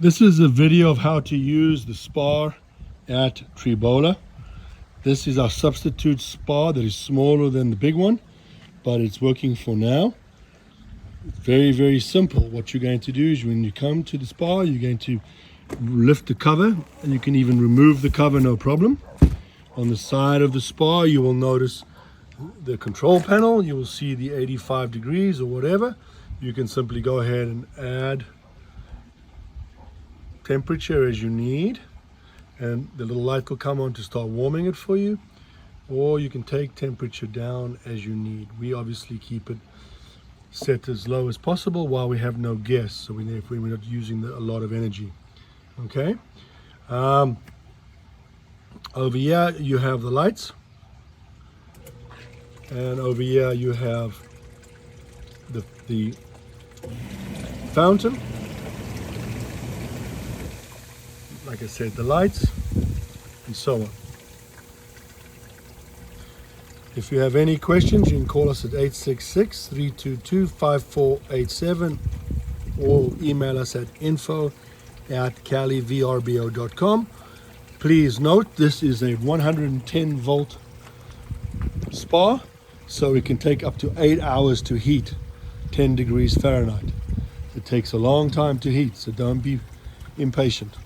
This is a video of how to use the spa at Trebolo. This is our substitute spa that is smaller than the big one, but it's working for now. It's very, very simple. What you're going to do is when you come to the spa, you're going to lift the cover, and you can even remove the cover, no problem. On the side of the spa, you will notice the control panel. You will see the 85 degrees or whatever. You can simply go ahead and add temperature as you need, and the little light will come on to start warming it for you, or you can take temperature down as you need. We obviously keep it set as low as possible while we have no guests, so we're not using a lot of energy. Okay, over here you have the lights, and over here you have the fountain. Like I said, the lights, and so on. If you have any questions, you can call us at 866-322-5487 or email us at info@calivrbo.com. Please note, this is a 110 volt spa, so it can take up to 8 hours to heat 10 degrees Fahrenheit. It takes a long time to heat, so don't be impatient.